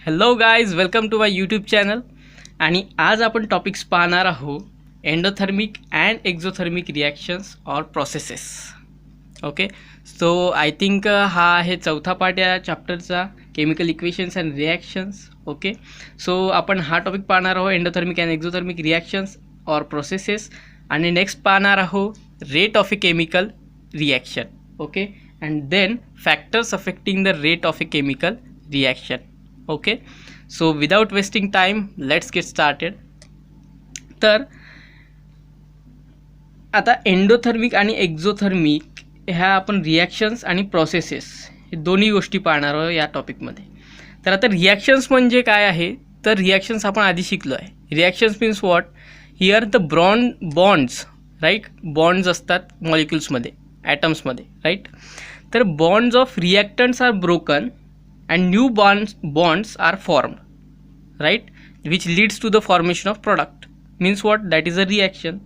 Hello guys, welcome to my YouTube channel. आणि आज आपण टॉपिक्स पाहणार आहोत endothermic and exothermic reactions or processes. Okay, so I think हा आहे चौथा पार्ट या चॅप्टरचा, chemical equations and reactions. Okay, so आपण हा टॉपिक पाहणार आहोत endothermic and exothermic reactions or processes. आणि नेक्स्ट पाहणार आहोत rate of a chemical reaction. Okay, and then factors affecting the rate of a chemical reaction. Okay, so without wasting time let's get started. तर आता endothermic आणि exothermic ह्या आपण reactions आणि processes हे दोन्ही गोष्टी पाहणार आहोत या टॉपिकमध्ये. तर आता रिॲक्शन्स म्हणजे काय आहे, तर रिॲक्शन्स आपण आधी शिकलो आहे. Reactions means what, here the bonds right, bonds असतात मॉलिक्युल्समध्ये, ॲटम्समध्ये राईट. तर bonds of reactants are broken and new bonds are formed, right, which leads to the formation of product. means what, that is a reaction.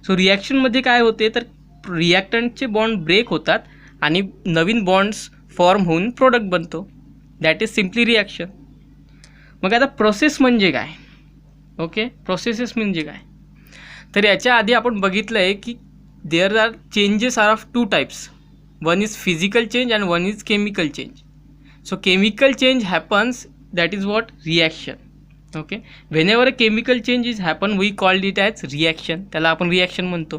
so reaction मध्ये काय होते, तर रिॲक्टंटचे bond break होतात आणि नवीन बॉन्ड्स फॉर्म होऊन product बनतो. That is simply reaction. मग आता प्रोसेस म्हणजे काय? ओके, प्रोसेसेस म्हणजे काय, तर याच्या आधी आपण बघितलं आहे की there are changes are of two types. One is physical change and one is chemical change. So chemical change happens, that is what, reaction. Okay, whenever a chemical change is happen we called it as reaction, त्याला आपण reaction म्हणतो.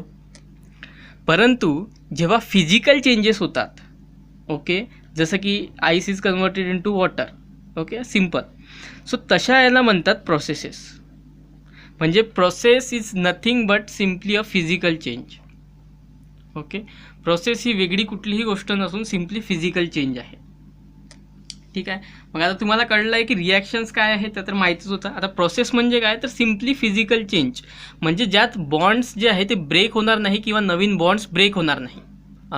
परंतु जेव्हा physical changes होतात, okay, जसं की ice is converted into water, okay, simple, so तशा याला म्हणतात प्रोसेसेस. म्हणजे process is nothing but simply a physical change. Okay, process ही वेगळी कुठलीही गोष्ट नसून सिम्पली फिजिकल चेंज आहे. ठीक आहे, मग आता तुम्हाला कळलं आहे की रिॲक्शन्स काय आहे, तर माहितीच होतं. आता प्रोसेस म्हणजे काय, तर सिम्पली फिजिकल चेंज, म्हणजे ज्यात बॉन्ड्स जे आहे ते ब्रेक होणार नाही किंवा नवीन बॉन्ड्स ब्रेक होणार नाही,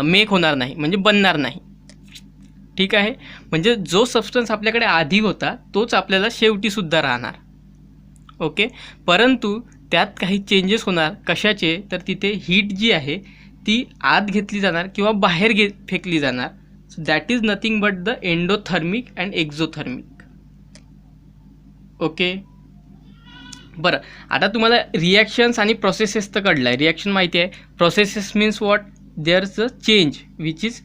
मेक होणार नाही, म्हणजे बनणार नाही. ठीक आहे, म्हणजे जो सबस्टन्स आपल्याकडे आधी होता तोच आपल्याला शेवटीसुद्धा राहणार. ओके, परंतु त्यात काही चेंजेस होणार. कशाचे, तर तिथे हीट जी आहे ती आत घेतली जाणार किंवा बाहेर फेकली जाणार. So that is nothing but the endothermic and exothermic. Okay, बरं, आता तुम्हाला रिॲक्शन्स आणि प्रोसेसेस तर कळलं आहे. रिॲक्शन माहिती आहे. Processes means what, there's a change which is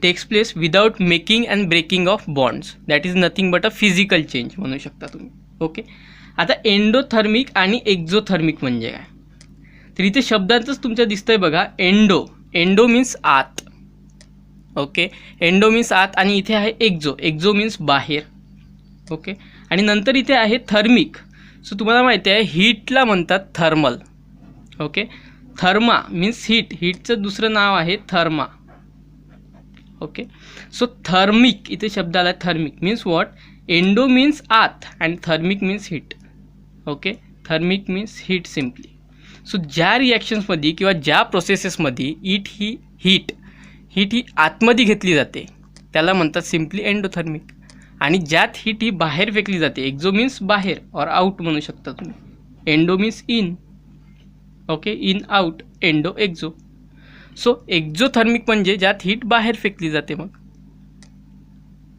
takes place without making and breaking of bonds. That is nothing but a physical change म्हणू शकता तुम्ही. ओके, आता एंडोथर्मिक आणि एक्झोथर्मिक म्हणजे काय, तर इथे शब्दांचंच तुमच्या दिसतंय बघा. एंडो मीन्स आत. ओके, एंडो मीन्स आत, आणि इथे आहे एक्झो मीन्स बाहेर. ओके, आणि नंतर इथे आहे थर्मिक. सो तुम्हाला माहिती आहे हीटला म्हणतात थर्मल. ओके, थर्मा मीन्स हीटचं दुसरं नाव आहे थर्मा. ओके, सो थर्मिक, इथे शब्द आला thermic means what, endo means आत and thermic means heat. Okay, thermic means heat simply. So ज्या रिॲक्शन्समध्ये किंवा ज्या प्रोसेसेसमध्ये हीट ही आतमध्ये घेतली जाते त्याला म्हणतात सिम्पली एंडोथर्मिक. आणि ज्यात हीट ही बाहेर फेकली जाते, एक्झो मीन्स बाहेर और आउट म्हणू शकता तुम्ही. Endo means in. Okay, in out, endo exo. So exothermic म्हणजे ज्यात हीट बाहेर फेकली जाते. मग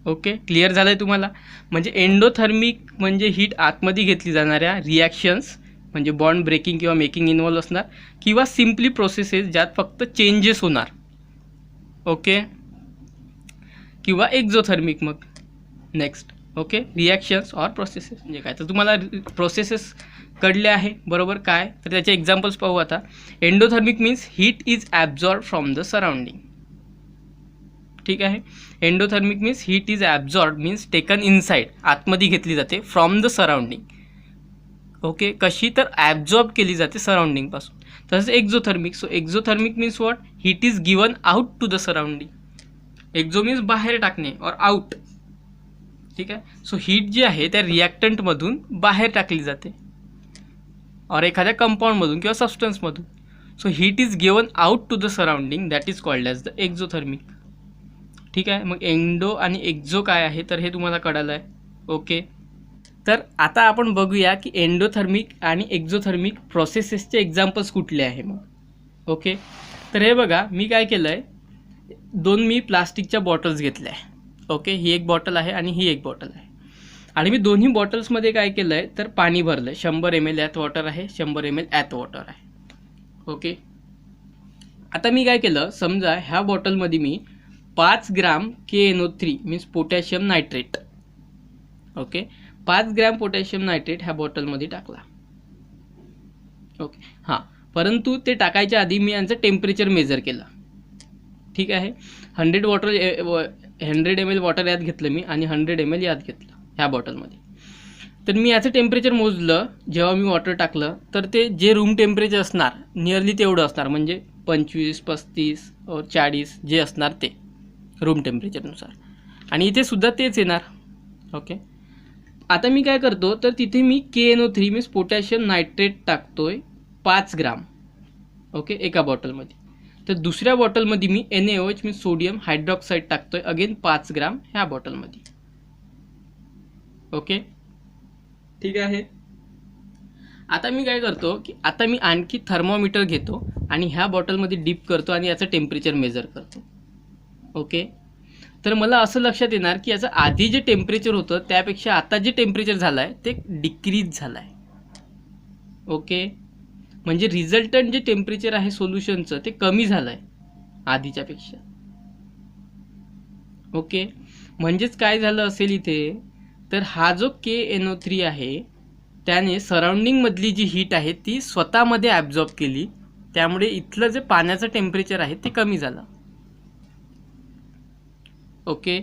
ओके, क्लिअर झालं आहे तुम्हाला. म्हणजे एंडोथर्मिक म्हणजे हीट आतमध्ये घेतली जाणाऱ्या रिॲक्शन्स, म्हणजे बॉन्ड ब्रेकिंग किंवा मेकिंग इन्व्हॉल्व असणार, किंवा सिम्पली प्रोसेसेस ज्यात फक्त चेंजेस होणार. ओके, किंवा एक्झोथर्मिक. मग next, okay, reactions or processes म्हणजे काय, तर तुम्हाला प्रोसेसेस कळले आहे बरोबर. काय, तर त्याचे एक्झाम्पल्स पाहू आता. Endothermic means heat is absorb from the surrounding. ठीक आहे, endothermic means heat is absorb means taken inside, आतमध्ये घेतली जाते, फ्रॉम द सराउंडिंग. ओके, कशी, तर ॲब्झॉर्ब केली जाते सराउंडिंगपासून. तसंच exothermic. So exothermic means what, heat is given out to the surrounding. Exo means बाहेर टाकणे और आउट. ठीक आहे, सो हीट जी आहे त्या रिॲक्टंटमधून बाहेर टाकली जाते और एखाद्या कंपाऊंडमधून किंवा सबस्टन्समधून. So heat is given out to the surrounding, that is called as the exothermic. ठीक आहे, मग एंडो आणि एक्झो काय आहे, तर हे तुम्हाला कळलं आहे. ओके, तर आता आपण बघूया की एंडोथर्मिक आणि एक्झोथर्मिक प्रोसेसेसचे एक्झाम्पल्स कुठले आहे मग. ओके, तर हे बघा, मी काय केलं आहे, दोन मी प्लास्टिकच्या बॉटल्स घेतल्या आहे. ओके, ही एक बॉटल आहे आणि ही एक बॉटल आहे. आणि मी दोन्ही बॉटल्समध्ये काय केलं आहे तर पाणी भरलं आहे. 100 ml यात वॉटर आहे, 100 ml यात वॉटर आहे. ओके, आता मी काय केलं, समजा ह्या बॉटलमध्ये मी 5 ग्राम KNO3 means potassium nitrate, okay, 5 gram potassium nitrate ह्या बॉटलमध्ये टाकला. ओके, हां, परंतु ते टाकायच्या आधी मी यांचं टेम्परेचर मेजर केलं. ठीक आहे, 100 ml वॉटर यात घेतलं मी आणि 100 ml यात घेतलं ह्या बॉटलमध्ये. तर मी याचं टेम्परेचर मोजलं जेव्हा मी वॉटर टाकलं, तर ते जे रूम टेम्परेचर असणार नियरली तेवढं असणार, म्हणजे 25, 35 और 40 जे असणार ते रूम टेम्परेचरनुसार. आणि इथे सुद्धा तेच येणार. ओके, आता मी काय करतो तर तिथे मी KNO3 मीन्स पोटॅशियम नायट्रेट टाकतोय 5 ग्राम, ओके, एका बॉटलमध्ये. तर दुसऱ्या बॉटलमध्ये मी NaOH मीन्स सोडियम हायड्रॉक्साईड टाकतोय अगेन 5 ग्राम ह्या बॉटलमध्ये. ओके, ठीक आहे. आता मी काय करतो की आता मी आणखी थर्मोमीटर घेतो आणि ह्या बॉटलमध्ये डिप करतो आणि याचं टेम्परेचर मेजर करतो. ओके, तर मला असं लक्षात येणार की याचं आधी जे टेम्परेचर होतं त्यापेक्षा आता जे टेम्परेचर झालं आहे ते डिक्रीज झालं आहे. ओके, म्हणजे रिझल्टंट जे टेम्परेचर आहे सोल्युशनचं ते कमी झालं आहे आधीच्यापेक्षा. ओके, म्हणजेच काय झालं असेल इथे तर हा जो KNO3 आहे त्याने सराउंडिंगमधली जी हीट आहे ती स्वतःमध्ये ॲब्झॉर्ब केली, त्यामुळे इथलं जे पाण्याचं टेम्परेचर आहे ते कमी झालं. ओके,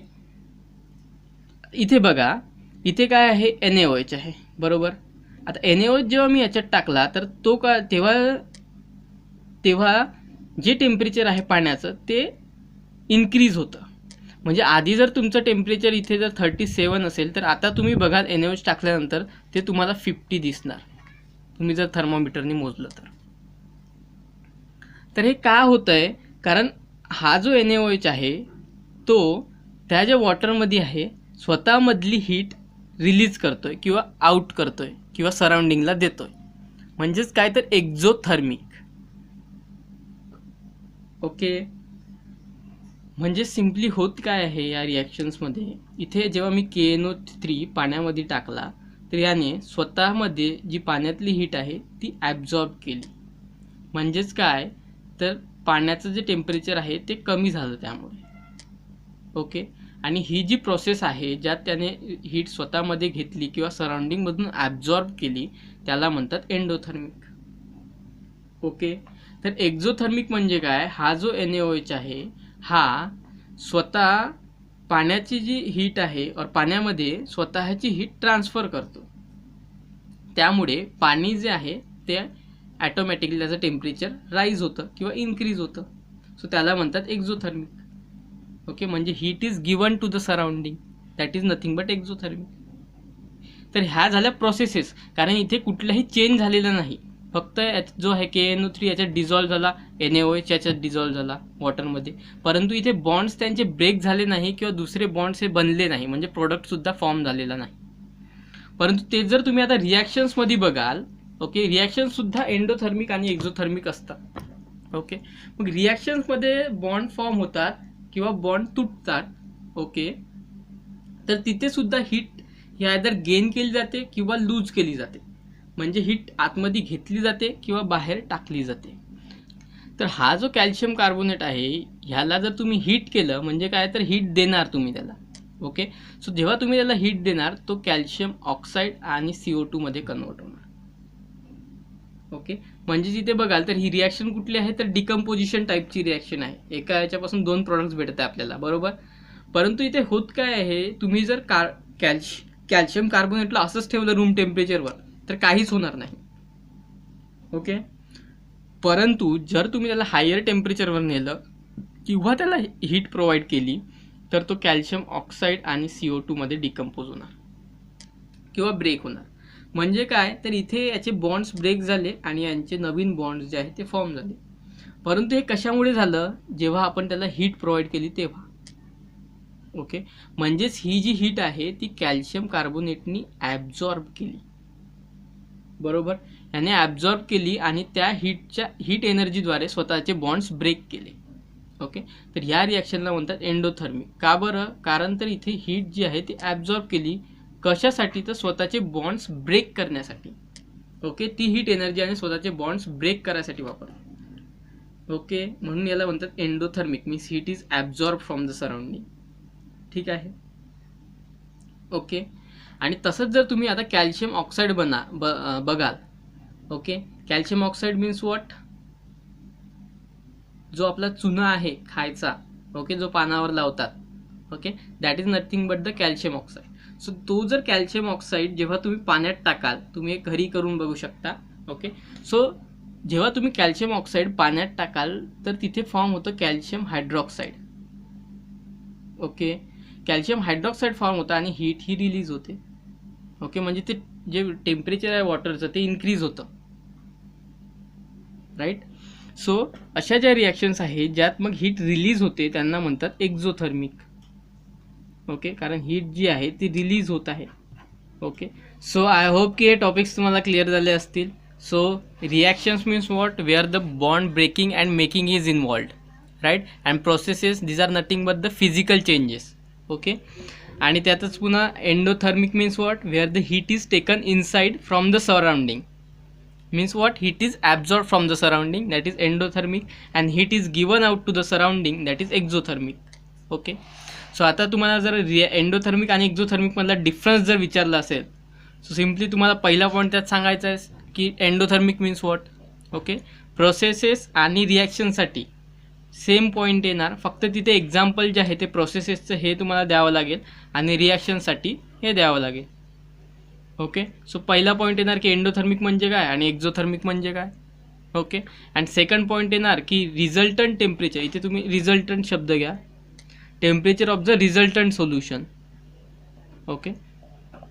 इथे बघा, इथे काय आहे NaOH आहे, बरोबर. आता NaOH जेव्हा मी याच्यात टाकला तर तो का तेव्हा जे टेम्परेचर आहे पाण्याचं ते इन्क्रीज होतं. म्हणजे आधी जर तुमचं टेम्परेचर इथे जर 37 असेल तर आता तुम्ही बघाल NaOH टाकल्यानंतर ते तुम्हाला 50 दिसणार, तुम्ही जर थर्मोमीटरने मोजलं तर. तर हे का होतं आहे, कारण हा जो NaOH आहे तो त्या ज्या वॉटरमध्ये आहे स्वतःमधली हीट रिलीज करतोय किंवा आउट करतोय किंवा सराउंडिंगला देतोय, म्हणजेच काय तर एक्झोथर्मिक. ओके, म्हणजे सिम्पली होत काय आहे या रिॲक्शन्समध्ये, इथे जेव्हा मी KNO3 पाण्यामध्ये टाकला तर याने स्वतःमध्ये जी पाण्यातली हीट आहे ती ॲब्झॉर्ब केली, म्हणजेच काय तर पाण्याचं जे टेम्परेचर आहे ते कमी झालं त्यामुळे. ओके, आणि ही जी प्रोसेस आहे ज्यात त्याने हीट स्वतःमध्ये घेतली किंवा सराउंडिंगमधून ॲब्झॉर्ब केली त्याला म्हणतात एंडोथर्मिक. ओके, तर एक्झोथर्मिक म्हणजे काय, हा जो NaOH आहे हा स्वतः पाण्याची जी हीट आहे और पाण्यामध्ये स्वतःची हीट ट्रान्सफर करतो, त्यामुळे पाणी जे आहे ते ॲटोमॅटिकली त्याचं टेम्परेचर राईज होतं किंवा इन्क्रीज होतं. सो त्याला म्हणतात एक्झोथर्मिक. ओके, म्हणजे heat is given to the surrounding, that is nothing but exothermic. तर ह्या झाल्या प्रोसेसेस, कारण इथे कुठलाही चेंज झालेला नाही, फक्त जो आहे KNO3 याच्यात डिझॉल्व्ह झाला, NaOH याच्यात डिझॉल्व्ह झाला वॉटरमध्ये, परंतु इथे बॉन्ड्स त्यांचे ब्रेक झाले नाही किंवा दुसरे बॉन्ड्स हे बनले नाही, म्हणजे प्रोडक्टसुद्धा फॉर्म झालेला नाही. परंतु ते जर तुम्ही आता रिॲक्शन्समध्ये बघाल, ओके, रिॲक्शन्ससुद्धा एंडोथर्मिक आणि एक्झोथर्मिक असतात. ओके, मग रिॲक्शन्समध्ये बॉन्ड फॉर्म होतात किंवा बॉन्ड तुटतात. ओके, तर तिथे सुद्धा हीट ही आयदर गेन केली जाते किंवा लूज केली जाते, म्हणजे हीट आतमध्ये घेतली जाते किंवा बाहेर टाकली जाते. तर हा जो कॅल्शियम कार्बोनेट आहे ह्याला जर तुम्ही हीट केलं म्हणजे काय तर हीट देणार तुम्ही त्याला. ओके, सो जेव्हा तुम्ही त्याला हीट देणार तो कॅल्शियम ऑक्साईड आणि CO2 मध्ये कन्वर्ट होणार. ओके, म्हणजे जिथे बघाल तर ही रिॲक्शन कुठली आहे तर डिकम्पोजिशन टाईपची रिॲक्शन आहे, एका याच्यापासून 2 प्रोडक्ट्स भेटत आहे आपल्याला, बरोबर. परंतु इथे होत काय आहे, तुम्ही जर कॅल्शियम कार्बोनेटला असंच ठेवलं रूम टेम्परेचरवर तर काहीच होणार नाही. ओके, परंतु जर तुम्ही त्याला हायर टेम्परेचरवर नेलं किंवा त्याला हीट प्रोव्हाइड केली तर तो कॅल्शियम ऑक्साईड आणि CO2 मध्ये डिकम्पोज होणार किंवा ब्रेक होणार. म्हणजे काय तर इथे याचे बॉन्ड्स ब्रेक झाले आणि यांचे नवीन बॉन्ड्स जे आहेत ते फॉर्म झाले. परंतु हे कशामुळे झालं, जेव्हा आपण त्याला हीट प्रोव्हाइड केली तेव्हा. ओके, म्हणजेच ही जी हीट आहे ती कॅल्शियम कार्बोनेटनी ॲब्झॉर्ब केली, बरोबर. याने ॲब्झॉर्ब केली आणि त्या हीट एनर्जीद्वारे स्वतःचे बॉन्ड्स ब्रेक केले. ओके, तर ह्या रिॲक्शनला म्हणतात एंडोथर्मिक. का बरं, कारण तर इथे हीट जी आहे ती ॲब्झॉर्ब केली कशासाठी? तर स्वतःचे बॉन्ड्स ब्रेक करण्यासाठी. ओके, ती हीट एनर्जी आणि स्वतःचे बॉन्ड्स ब्रेक करायसाठी वापरतात. ओके, म्हणून याला म्हणतात endothermic, means heat is absorb from the surrounding. ठीक आहे. ओके, आणि तसंच जर तुम्ही आता कॅल्शियम ऑक्साईड बघाल. Okay, calcium oxide means what? जो आपला चुना आहे खायचा, ओके, जो पानावर लावतात, okay, that is nothing but the calcium oxide. So तो जर कॅल्शियम ऑक्साईड जेव्हा तुम्ही पाण्यात टाकाल, तुम्ही एक घरी करून बघू शकता. ओके, सो जेव्हा तुम्ही कॅल्शियम ऑक्साईड पाण्यात टाकाल तर तिथे फॉर्म होतं calcium hydroxide. Okay, calcium hydroxide form होतं आणि हीट ही रिलीज होते. ओके, म्हणजे ते जे टेम्परेचर आहे वॉटरचं ते इन्क्रीज होतं. राईट. सो अशा ज्या रिॲक्शन्स आहेत ज्यात मग हीट रिलीज होते त्यांना म्हणतात एक्झोथर्मिक. ओके, कारण हीट जी आहे ती रिलीज होत आहे. ओके, सो आय होप की हे टॉपिक्स तुम्हाला क्लिअर झाले असतील. So reactions means what? Where the bond breaking and making is involved, right, and processes these are nothing but the physical changes. Okay, आणि त्यातच पुन्हा endothermic means what? Where the heat is taken inside from the surrounding, means what? Heat is absorbed from the surrounding, that is endothermic, and heat is given out to the surrounding, that is exothermic. Okay, so आता तुम्हाला जर endothermic आणि exothermic मधला difference जर विचारला असेल, so simply तुम्हाला पहिला पॉईंट त्यात सांगायचा आहे की endothermic means what? Okay, processes आणि रिॲक्शनसाठी सेम पॉईंट येणार, फक्त तिथे एक्झाम्पल जे आहे ते प्रोसेसेसचं हे तुम्हाला द्यावं लागेल आणि रिॲक्शनसाठी हे द्यावं लागेल. ओके, सो पहिला पॉईंट येणार की एंडोथर्मिक म्हणजे काय आणि एक्झोथर्मिक म्हणजे काय. ओके, अँड सेकंड पॉईंट येणार की रिझल्टंट टेम्परेचर. इथे तुम्ही रिझल्टंट शब्द घ्या, temperature of the resultant solution. Okay,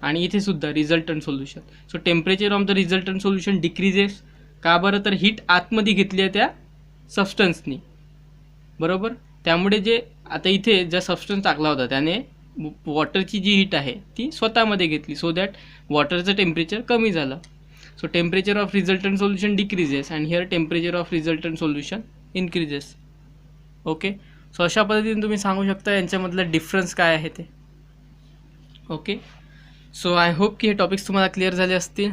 आणि इथे सुद्धा resultant solution. So temperature of the resultant solution decreases. का बरं? तर हीट आतमध्ये घेतली आहे त्या सबस्टन्सनी, बरोबर. त्यामुळे जे आता इथे ज्या सबस्टन्स टाकला होता त्याने वॉटरची जी हीट आहे ती स्वतःमध्ये घेतली, सो दॅट वॉटरचं टेम्परेचर कमी झालं. So temperature of resultant solution decreases and here temperature of resultant solution increases. Okay, so अशा पद्धतीने तुम्ही सांगू शकता यांच्यामधलं डिफरन्स काय आहे ते. ओके, सो आय होप की हे टॉपिक्स तुम्हाला क्लिअर झाले असतील.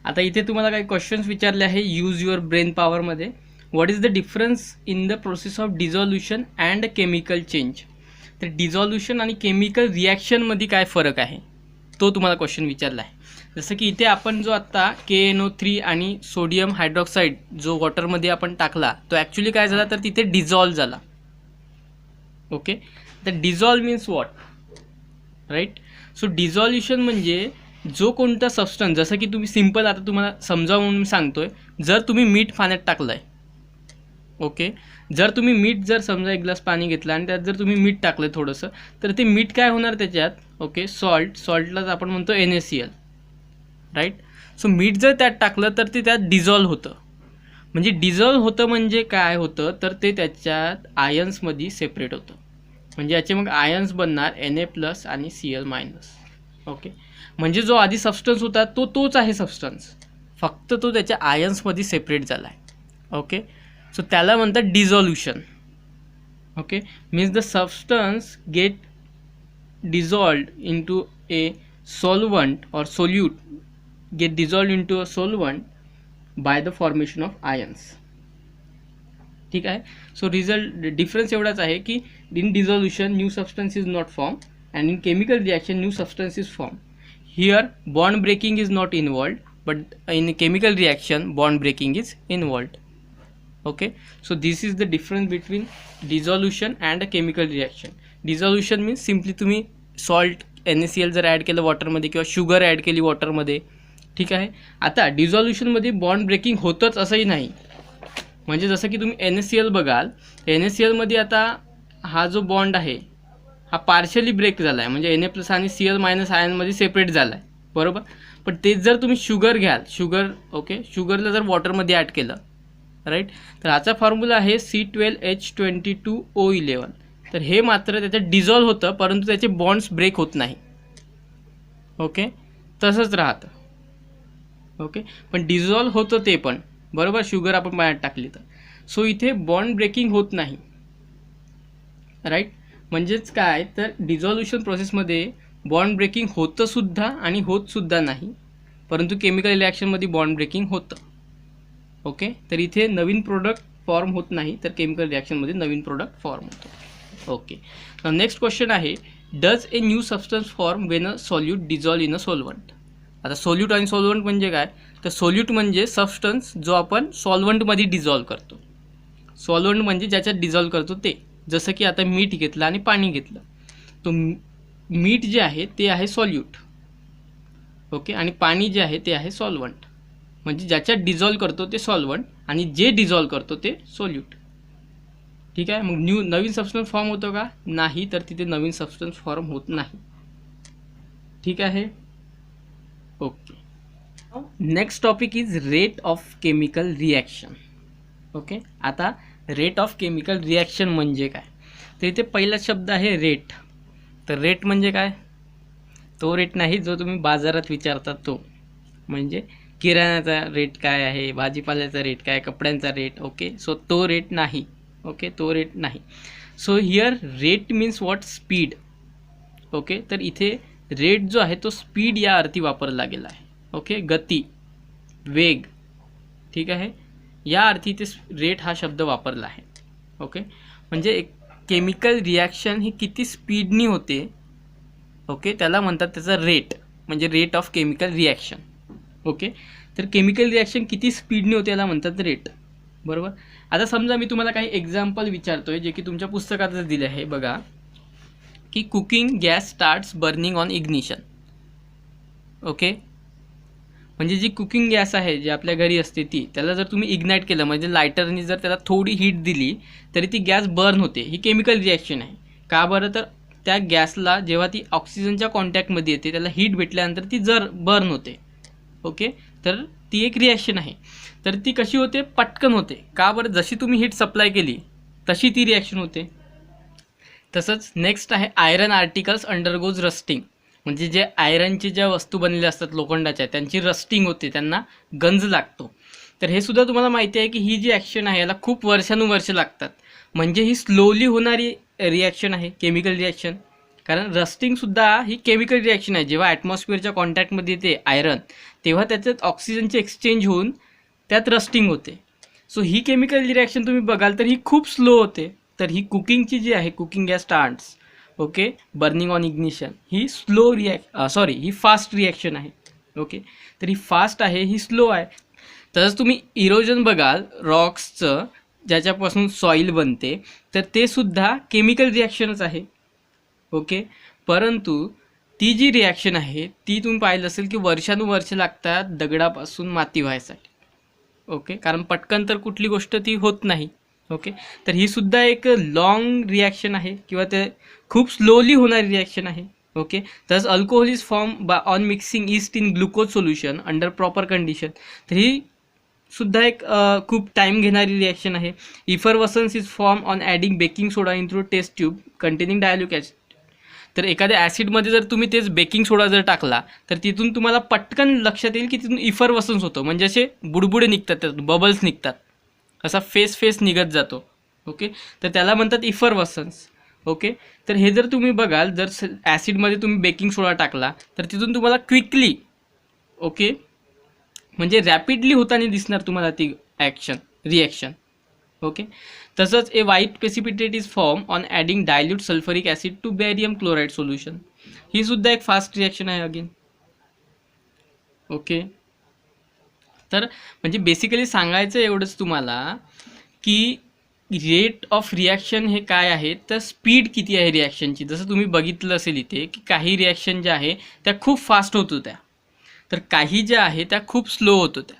आता इथे तुम्हाला काही क्वेश्चन्स विचारले आहे यूज युअर ब्रेन पॉवरमध्ये. What is the difference in the process of dissolution and chemical change? तर डिझॉल्युशन आणि केमिकल रिॲक्शनमध्ये काय फरक आहे तो तुम्हाला क्वेश्चन विचारला आहे. जसं की इथे आपण जो आत्ता KNO3 आणि सोडियम हायड्रॉक्साईड जो वॉटरमध्ये आपण टाकला तो ॲक्च्युली काय झाला तर तिथे डिझॉल्व झाला. ओके, तर dissolve means what? Right. So dissolution म्हणजे जो कोणता सबस्टन्स, जसं की तुम्ही सिम्पल आता तुम्हाला समजावून म्हणून सांगतोय, जर तुम्ही मीठ पाण्यात टाकलं आहे, ओके, जर तुम्ही मीठ जर समजा एक ग्लास पाणी घेतलं आणि त्यात जर तुम्ही मीठ टाकलं थोडंसं, तर ते मीठ काय होणार त्याच्यात? ओके, सॉल्टलाच आपण म्हणतो NaCl, राईट. सो मीठ जर त्यात टाकलं तर ते त्यात डिझॉल्व होतं. म्हणजे डिझॉल्व होतं म्हणजे काय होतं तर ते त्याच्यात आयन्समध्ये सेपरेट होतं. म्हणजे याचे मग आयन्स बनणार Na+ आणि Cl-. ओके, म्हणजे जो आधी सबस्टन्स होता तोच आहे सबस्टन्स, फक्त तो त्याच्या आयन्समध्ये सेपरेट झाला आहे. ओके, सो त्याला म्हणतात dissolution. Okay, means the substance get dissolved into a solvent और solute get dissolved into a solvent by the formation of ions. ठीक आहे. सो डिफरन्स एवढाच आहे की in dissolution new substance is not form and in chemical reaction new substance is form. Here bond breaking is not involved but in chemical reaction bond breaking is involved. Okay, so this is the difference between dissolution and a chemical reaction. Dissolution means simply तुम्ही salt NaCl जर add केलं वॉटरमध्ये किंवा sugar add केली वॉटरमध्ये, ठीक आहे. आता डिझॉल्युशनमध्ये bond breaking होतंच असंही नाही. म्हणजे जसं की तुम्ही NaCl बघाल, NaClमध्ये आता हा जो बॉन्ड आहे हा पार्शली ब्रेक झाला आहे, म्हणजे Na+ आणि Cl- आयनमध्ये सेपरेट झाला आहे, बरोबर. पण तेच जर तुम्ही शुगर घ्याल, शुगरला जर वॉटरमध्ये ॲड केलं, राईट, तर ह्याचा फॉर्म्युला आहे C12H22O11. तर हे मात्र त्याच्यात डिझॉल्व होतं परंतु त्याचे बॉन्ड्स ब्रेक होत नाही. ओके, तसंच राहतं. ओके, पण डिझॉल्व होतं ते पण, बरोबर, शुगर आपण पाण्यात टाकली तर. सो इथे बॉन्ड ब्रेकिंग होत नाही, राईट. म्हणजेच काय तर डिझॉल्युशन प्रोसेसमध्ये बॉन्ड ब्रेकिंग होतं सुद्धा आणि होत सुद्धा नाही, परंतु केमिकल रिॲक्शनमध्ये बॉन्ड ब्रेकिंग होतं. ओके, तर इथे नवीन प्रोडक्ट फॉर्म होत नाही, तर केमिकल रिॲक्शनमध्ये नवीन प्रोडक्ट फॉर्म होतो. ओके, नेक्स्ट क्वेश्चन आहे, does a new substance form when a solute dissolve in a solvent. आता सोल्यूट आणि सॉल्वंट म्हणजे काय, तर सोल्यूट म्हणजे सबस्टन्स जो आपण सॉल्वंटमध्ये डिझॉल्व करतो. सॉल्वंट म्हणजे ज्याच्यात डिझॉल्व करतो ते, जसं की आता मीठ घेतलं आणि पाणी घेतलं, तो मीठ जे आहे ते आहे सॉल्यूट. ओके, आणि पाणी जे आहे ते आहे सॉल्वंट. म्हणजे ज्याच्यात डिझॉल्व करतो ते सॉल्वंट आणि जे डिझॉल्व करतो ते सोल्यूट. ठीक आहे, मग नवीन सबस्टन्स फॉर्म होतो का, नाही, तर तिथे नवीन सबस्टन्स फॉर्म होत नाही. ठीक आहे. Okay, next topic is rate of chemical reaction. Okay, आता रेट ऑफ केमिकल रिॲक्शन म्हणजे काय, तर इथे पहिला शब्द आहे रेट. तर रेट म्हणजे काय, तो रेट नाही जो तुम्ही बाजारात विचारता तो, म्हणजे किराण्याचा रेट काय आहे, भाजीपाल्याचा रेट काय, कपड्यांचा रेट. ओके, सो तो रेट नाही. ओके, तो रेट नाही. So here rate means what, speed. Okay, तर इथे रेट जो आहे तो स्पीड या अर्थी वापरला गेला आहे. ओके, गती, वेग. ठीक आहे, या अर्थी इथे रेट हा शब्द वापरला आहे. ओके, म्हणजे एक केमिकल रिॲक्शन ही किती स्पीडनी होते, ओके, त्याला म्हणतात त्याचा रेट, म्हणजे rate of chemical reaction. Okay, तर केमिकल रिॲक्शन किती स्पीडनी होते याला म्हणतात रेट. बरोबर. आता समजा मी तुम्हाला काही एक्झाम्पल विचारतोय जे की तुमच्या पुस्तकातच दिले आहे. बघा की cooking gas starts burning on ignition. Okay, म्हणजे जी कुकिंग गॅस आहे जी आपल्या घरी असते ती, त्याला जर तुम्ही इग्नाईट केलं म्हणजे लायटरनी जर त्याला थोडी हीट दिली तरी ती गॅस बर्न होते. ही केमिकल रिॲक्शन आहे. का बरं, तर त्या गॅसला जेव्हा ती ऑक्सिजनच्या कॉन्टॅक्टमध्ये येते त्याला हीट भेटल्यानंतर ती बर्न होते. ओके, तर ती एक रिॲक्शन आहे. तर ती कशी होते, पटकन होते. का बरं, जशी तुम्ही हीट सप्लाय केली तशी ती रिॲक्शन होते. तसंच नेक्स्ट आहे आयरन आर्टिकल्स अंडरगोज रस्टिंग. म्हणजे जे आयरनचे ज्या वस्तू बनलेल्या असतात लोखंडाच्या, त्यांची रस्टिंग होते, त्यांना गंज लागतो. तर हे सुद्धा तुम्हाला माहिती आहे की ही जी ॲक्शन आहे याला खूप वर्षानुवर्ष लागतात. म्हणजे ही स्लोली होणारी रिॲक्शन आहे केमिकल रिॲक्शन. कारण रस्टिंगसुद्धा ही केमिकल रिॲक्शन आहे. जेव्हा ॲटमॉस्फिअरच्या कॉन्टॅक्टमध्ये येते आयरन, तेव्हा त्याच्यात ऑक्सिजनचे एक्सचेंज होऊन त्यात रस्टिंग होते. सो ही केमिकल रिॲक्शन तुम्ही बघाल तर ही खूप स्लो होते. तर ही कुकिंगची जी आहे, cooking gas starts, okay, burning on ignition, he slow he fast reaction आहे. ओके, तर ही फास्ट आहे, ही स्लो आहे. तसंच तुम्ही इरोजन बघाल रॉक्सचं, ज्याच्यापासून सॉईल बनते, तर ते सुद्धा केमिकल रिॲक्शनच आहे. ओके, परंतु ती जी रिॲक्शन आहे ती तुम्ही पाहिलं असेल की वर्षानुवर्ष लागतात दगडापासून माती व्हायसाठी. ओके, कारण पटकन तर कुठली गोष्ट ती होत नाही. ओके, तर ही सुद्धा एक लॉंग रिॲक्शन आहे किंवा ते खूप स्लोली होणारी रिॲक्शन आहे. ओके, तसंच alcohol is form on mixing yeast in glucose solution under proper condition. तर ही सुद्धा एक खूप टाईम घेणारी रिॲक्शन आहे. Effervescence is form on adding baking soda in through test tube containing dilute acid. तर एखाद्या ॲसिडमध्ये जर तुम्ही तेच बेकिंग सोडा जर टाकला तर तिथून तुम्हाला पटकन लक्षात येईल की तिथून इफरवसन्स होतं, म्हणजे असे बुडबुडे निघतात, त्यातून बबल्स निघतात, असा फेस निघत जातो. ओके, तर त्याला म्हणतात इफरवसन्स. ओके, तर हे जर तुम्ही बघाल, जर ॲसिडमध्ये तुम्ही बेकिंग सोडा टाकला तर तिथून तुम्हाला क्विकली, ओके, म्हणजे रॅपिडली होताना दिसणार तुम्हाला ती रिॲक्शन. ओके, तसंच a white precipitate is form on adding dilute sulphuric acid to barium chloride solution. ही सुद्धा एक फास्ट रिॲक्शन आहे अगेन. ओके, तर म्हणजे बेसिकली सांगायचं एवढंच तुम्हाला की रेट ऑफ रिॲक्शन हे काय आहे, तर स्पीड किती आहे रिॲक्शनची. जसं तुम्ही बघितलं असेल इथे की काही रिॲक्शन ज्या आहे त्या खूप फास्ट होत होत्या, तर काही ज्या आहे त्या खूप स्लो होत होत्या.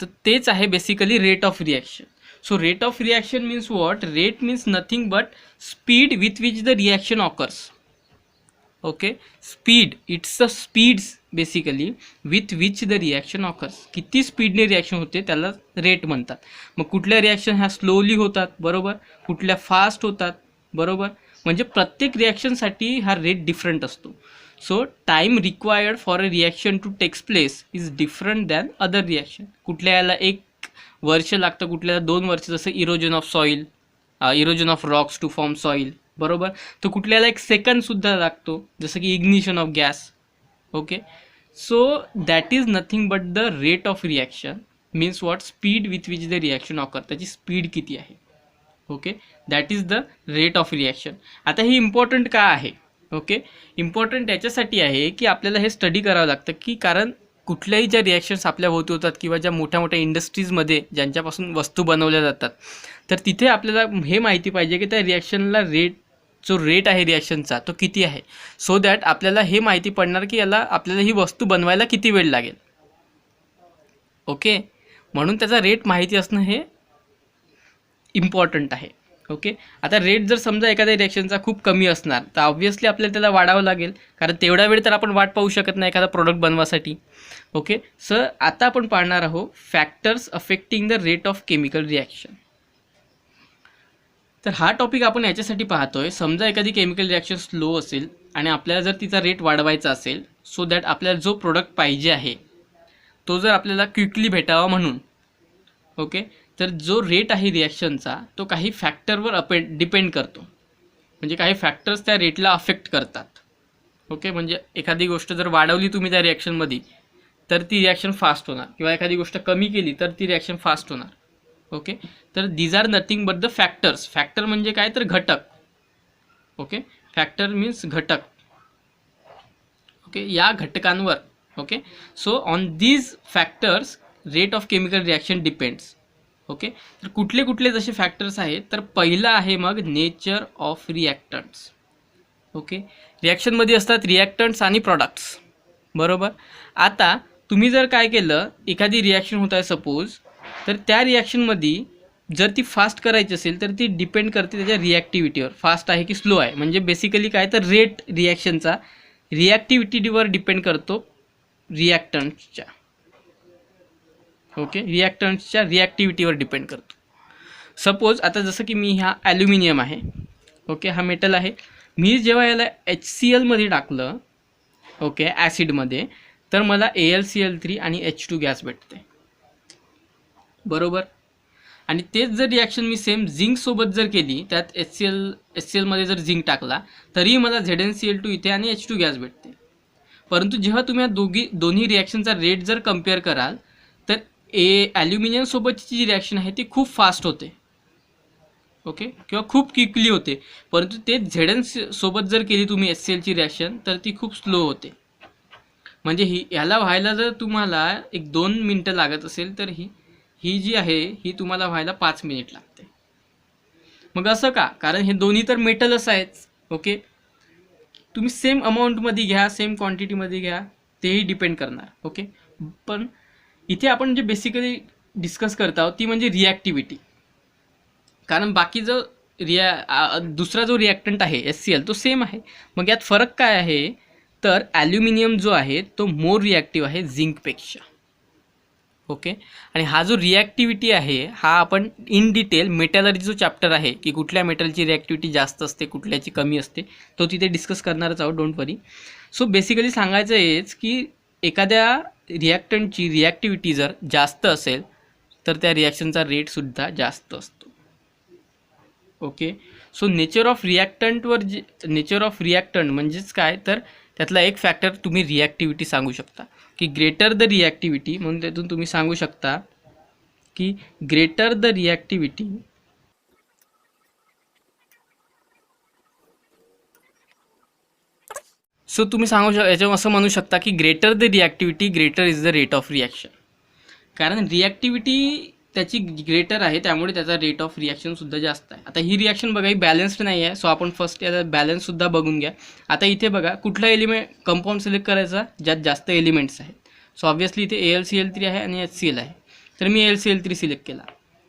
तर तेच आहे basically rate of reaction. So rate of reaction means what? Rate means nothing but speed with which the reaction occurs. Okay, speed, it's the speeds basically with which the reaction occurs. किती स्पीडने reaction होते त्याला rate म्हणतात. मग कुठल्या reaction ह्या slowly होतात, बरोबर, कुठल्या फास्ट होतात, बरोबर. म्हणजे प्रत्येक रिॲक्शनसाठी हा रेट डिफरंट असतो. So time required for a reaction to takes place is different than other reaction. कुठल्या याला 1 वर्ष लागतं, कुठल्याला 2 वर्ष, जसं erosion of soil, erosion of rocks to form soil, बरोबर. तो कुठल्याला एक सेकंडसुद्धा लागतो, जसं की ignition of gas. Okay. So that is nothing but the rate of reaction, means what, speed with which the reaction occur, त्याची स्पीड किती आहे. Okay, that is the rate of reaction. आता हे इम्पॉर्टंट का आहे. ओके, इम्पॉर्टंट याच्यासाठी आहे की आपल्याला हे स्टडी करावं लागतं, की कारण कुठल्याही ज्या रिॲक्शन्स आपल्या भोवती होतात किंवा ज्या मोठ्या मोठ्या इंडस्ट्रीजमध्ये ज्यांच्यापासून वस्तू बनवल्या जातात, तर तिथे आपल्याला हे माहिती पाहिजे की त्या रिॲक्शनला जो रेट आहे रिॲक्शनचा तो किती आहे. सो दॅट आपल्याला हे माहिती पडणार की आपल्याला ही वस्तू बनवायला किती वेळ लागेल. ओके, म्हणून त्याचा रेट माहिती असणं हे इम्पॉर्टंट आहे. ओके, आता रेट जर समजा एखाद्या रिॲक्शनचा खूप कमी असणार तर ऑब्व्हियसली आपल्याला त्याला वाढावं लागेल, कारण तेवढा वेळ तर आपण वाट पाहू शकत नाही एखादा प्रोडक्ट बनवासाठी. ओके, सर आता आपण पाहणार आहोत factors affecting the rate of chemical reaction. तर हा टॉपिक आपण याच्यासाठी पाहतोय, समजा एखादी केमिकल रिॲक्शन स्लो असेल आणि आपल्याला जर तिचा रेट वाढवायचा असेल, सो दॅट आपल्याला जो प्रोडक्ट पाहिजे आहे तो जर आपल्याला क्विकली भेटावा म्हणून. ओके, तर जो रेट आहे रिॲक्शनचा तो काही फॅक्टरवर डिपेंड करतो, म्हणजे काही फॅक्टर्स त्या रेटला अफेक्ट करतात. ओके, म्हणजे एखादी गोष्ट जर वाढवली तुम्ही त्या रिॲक्शनमध्ये तर ती रिॲक्शन फास्ट होणार, किंवा एखादी गोष्ट कमी केली तर ती रिॲक्शन फास्ट होणार. ओके, तर these are nothing but the factors. Factor म्हणजे काय, तर घटक. ओके, फॅक्टर मीन्स घटक. ओके, या घटकांवर. Okay, so on these factors rate of chemical reaction depends. Okay, तर कुठले कुठले जसे फॅक्टर्स आहेत, तर पहिला आहे मग नेचर ऑफ रिॲक्टंट्स. ओके, रिॲक्शनमध्ये असतात रिॲक्टंट्स आणि प्रॉडक्ट्स, बरोबर. आता तुम्ही जर काय केलं, एखादी रिॲक्शन होत आहे सपोज, तर त्या रिॲक्शनमध्ये जर ती फास्ट करायची असेल तर ती डिपेंड करते त्याच्या रिॲक्टिव्हिटीवर, फास्ट आहे की स्लो आहे. म्हणजे बेसिकली काय, तर रेट रिॲक्शनचा रिॲक्टिव्हिटीवर डिपेंड करतो रिॲक्टंट्सच्या. ओके, रिॲक्टंट्सच्या रिॲक्टिव्हिटीवर डिपेंड करतो. सपोज आता जसं की मी हा ॲल्युमिनियम आहे. ओके, हा मेटल आहे. मी जेव्हा याला HCl मध्ये टाकलं, ओके, ॲसिडमध्ये, तर मला AlCl3 आणि H2 गॅस भेटते, बरोबर. आणि तेच जर रिॲक्शन मी सेम झिंकसोबत जर केली, त्यात HCl मध्ये जर झिंक टाकला तरीही मला ZnCl2 इथे आणि H2 गॅस भेटते. परंतु जेव्हा तुम्ही या दोन्ही रिॲक्शनचा रेट जर कम्पेअर कराल तर ॲल्युमिनियमसोबतची जी रिॲक्शन आहे ती खूप फास्ट होते. ओके, किंवा खूप क्विकली होते. परंतु ते Zn सोबत जर केली तुम्ही HClची रिॲक्शन तर ती खूप स्लो होते. म्हणजे ह्याला व्हायला जर तुम्हाला 1-2 मिनटं लागत असेल तर ही जी आहे ही तुम्हाला व्हायला 5 मिनिट लागते. मग असं का, कारण हे दोन्ही तर मेटलच आहेत. ओके, तुम्ही सेम अमाऊंटमध्ये घ्या, सेम क्वांटिटीमध्ये घ्या, तेही डिपेंड करणार. ओके, पण इथे आपण जे बेसिकली डिस्कस करत आहोत ती म्हणजे रिॲक्टिव्हिटी. कारण बाकी जो दुसरा जो रिॲक्टंट आहे HCl तो सेम आहे. मग यात फरक काय आहे, तर ॲल्युमिनियम जो आहे तो मोर रिॲक्टिव्ह आहे झिंकपेक्षा. ओके, आणि हा जो रिॲक्टिव्हिटी आहे हा आपण इन डिटेल मेटलरी जो चॅप्टर आहे की कुठल्या मेटलची रिॲक्टिव्हिटी जास्त असते कुठल्याची कमी असते तो तिथे डिस्कस करणारच आहोत, डोंट वरी. सो बेसिकली सांगायचं हेच की एखाद्या रिॲक्टंटची रिॲक्टिव्हिटी जर जास्त असेल तर त्या रिॲक्शनचा रेटसुद्धा जास्त असतो. Okay, so nature of reactant म्हणजेच काय, तर त्यातला एक फॅक्टर तुम्ही रिॲक्टिव्हिटी सांगू शकता की ग्रेटर द रिॲक्टिव्हिटी, म्हणून त्यातून तुम्ही सांगू शकता की ग्रेटर द रिॲक्टिव्हिटी सो तुम्ही याच्यावर असं म्हणू शकता की greater the reactivity greater is the rate of reaction. कारण रिॲक्टिव्हिटी त्याची ग्रेटर आहे त्यामुळे त्याचा रेट ऑफ रिॲक्शनसुद्धा जास्त आहे. आता ही रिॲक्शन बघा ही बॅलन्स्ड नाही आहे, सो आपण फर्स्ट याचा बॅलन्ससुद्धा बघून घ्या. आता इथे बघा कुठला कंपाऊंड सिलेक्ट करायचा ज्यात जास्त एलिमेंट्स आहेत. सो ऑब्व्हियसली इथे AlCl3 आहे आणि HCl आहे, तर मी AlCl3 सिलेक्ट केला.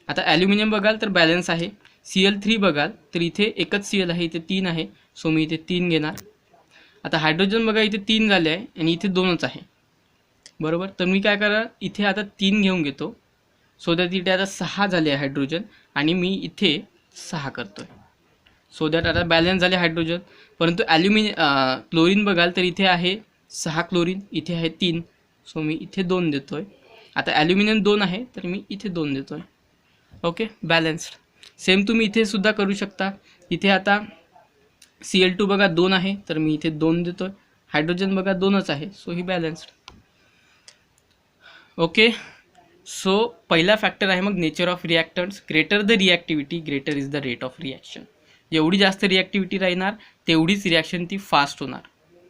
आता ॲल्युमिनियम बघाल तर बॅलन्स आहे. Cl3 बघाल तर इथे एकच Cl आहे, इथे 3 आहे, सो मी इथे 3 घेणार. आता हायड्रोजन बघा इथे 3 झाले आहे आणि इथे 2च आहे, बरोबर. तर मी काय करा, इथे आता 3 घेऊन घेतो, सो दॅट इथे आता 6 झाले आहे हायड्रोजन आणि मी इथे 6 करतो आहे, सो दॅट आता बॅलन्स झाले हायड्रोजन. परंतु क्लोरीन बघाल तर इथे आहे 6 क्लोरीन, इथे आहे 3, सो मी इथे 2 देतो आहे. आता ॲल्युमिनियम 2 आहे तर मी इथे 2 देतो आहे. Okay, balanced. सेम तुम्ही इथे सुद्धा करू शकता. इथे आता Cl2 बघा 2 आहे, तर मी इथे 2 देतोय. हायड्रोजन बघा 2च आहे, सो ही बॅलन्स्ड. ओके, सो पहिला फॅक्टर आहे मग nature of reactants. Greater the reactivity greater is the rate of reaction. जेवढी जास्त रिॲक्टिव्हिटी राहणार तेवढीच रिॲक्शन ती फास्ट होणार.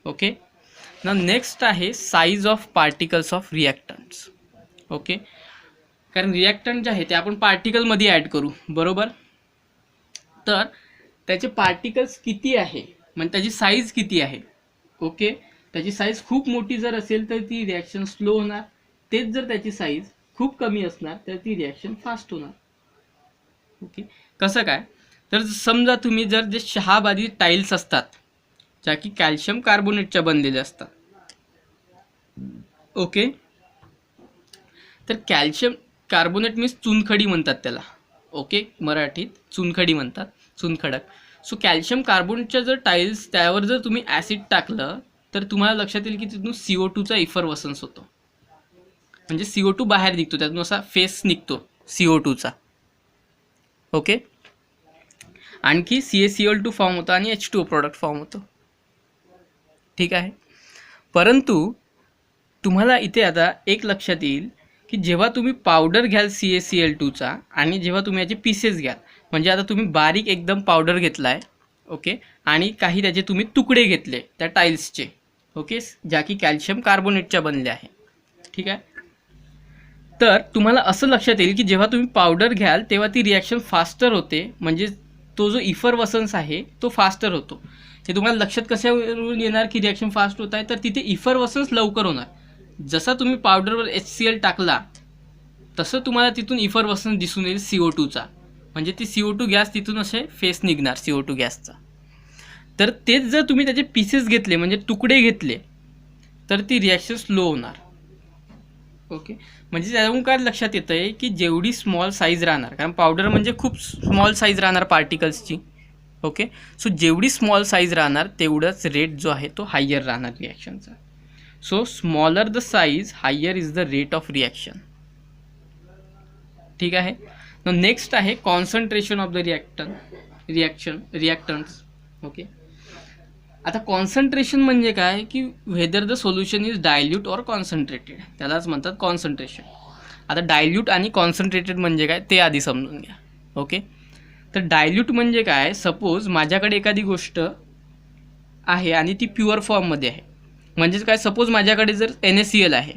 ओके, ना नेक्स्ट आहे size of particles of reactants. Okay, कारण रिॲक्टंट जे आहे ते आपण पार्टिकलमध्ये ॲड करू, बरोबर. तर त्याचे पार्टिकल्स किती आहे म्हणजे त्याची साईज किती आहे. ओके, त्याची साईज खूप मोठी जर असेल तर ती रिॲक्शन स्लो होणार. तेच जर त्याची साईज खूप कमी असणार तर ती रिॲक्शन फास्ट होणार. ओके, कसं काय, तर समजा तुम्ही जर जे शहाबादी टाईल्स असतात ज्या की कॅल्शियम कार्बोनेटच्या बनलेल्या असतात. ओके, तर कॅल्शियम कार्बोनेट मीन्स चुनखडी म्हणतात त्याला. ओके, मराठीत चुनखडी म्हणतात, चुनखडक. सो कॅल्शियम कार्बोनेटच्या जर टाईल्स त्यावर जर तुम्ही ॲसिड टाकलं तर तुम्हाला लक्षात येईल की तिथून CO2चा इफरवसन्स होतो. म्हणजे CO2 बाहेर निघतो, त्यातून असा फेस निघतो CO2चा. ओके, आणखी CaCl2 फॉर्म होतो आणि H2O प्रोडक्ट फॉर्म होतो. ठीक आहे, परंतु तुम्हाला इथे आता एक लक्षात येईल की जेव्हा तुम्ही पावडर घ्याल CaCl2चा आणि जेव्हा तुम्ही याचे पीसेस घ्याल, म्हणजे आता तुम्ही बारीक एकदम पावडर घेतला आहे. ओके, आणि काही त्याचे तुम्ही तुकडे घेतले त्या टाईल्सचे. ओके, ज्या की कॅल्शियम कार्बोनेटच्या बनल्या आहे. ठीक आहे, तर तुम्हाला असं लक्षात येईल की जेव्हा तुम्ही पावडर घ्याल तेव्हा ती रिॲक्शन फास्टर होते, म्हणजे तो जो इफरवसन्स आहे तो फास्टर होतो. हे तुम्हाला लक्षात कशावरून येणार की रिॲक्शन फास्ट होत आहे, तर तिथे इफरवसन्स लवकर होणार. जसा तुम्ही पावडरवर HCl टाकला तसं तुम्हाला तिथून इफरवसन्स दिसून येईल CO2चा, म्हणजे ती CO2 गॅस तिथून असे फेस निघणार CO2 गॅसचा. तर तेच जर तुम्ही त्याचे पीसेस घेतले म्हणजे तुकडे घेतले तर ती रिॲक्शन स्लो होणार. ओके, म्हणजे त्यातून काय लक्षात येतं आहे की जेवढी स्मॉल साईज राहणार, कारण पावडर म्हणजे खूप स्मॉल साईज राहणार पार्टिकल्सची. ओके, सो जेवढी स्मॉल साईज राहणार तेवढाच रेट जो आहे तो हायर राहणार रिॲक्शनचा. So smaller the size higher is the rate of reaction. ठीक आहे, नेक्स्ट आहे concentration of the reactants. Okay, आता कॉन्सन्ट्रेशन म्हणजे काय की whether the solution is dilute or concentrated, त्यालाच म्हणतात कॉन्सन्ट्रेशन. आता डायल्यूट आणि कॉन्सन्ट्रेटेड म्हणजे काय ते आधी समजून घ्या. ओके, तर डायल्यूट म्हणजे काय, सपोज माझ्याकडे एखादी गोष्ट आहे आणि ती प्युअर फॉर्ममध्ये आहे. म्हणजेच काय, सपोज माझ्याकडे जर NaCl आहे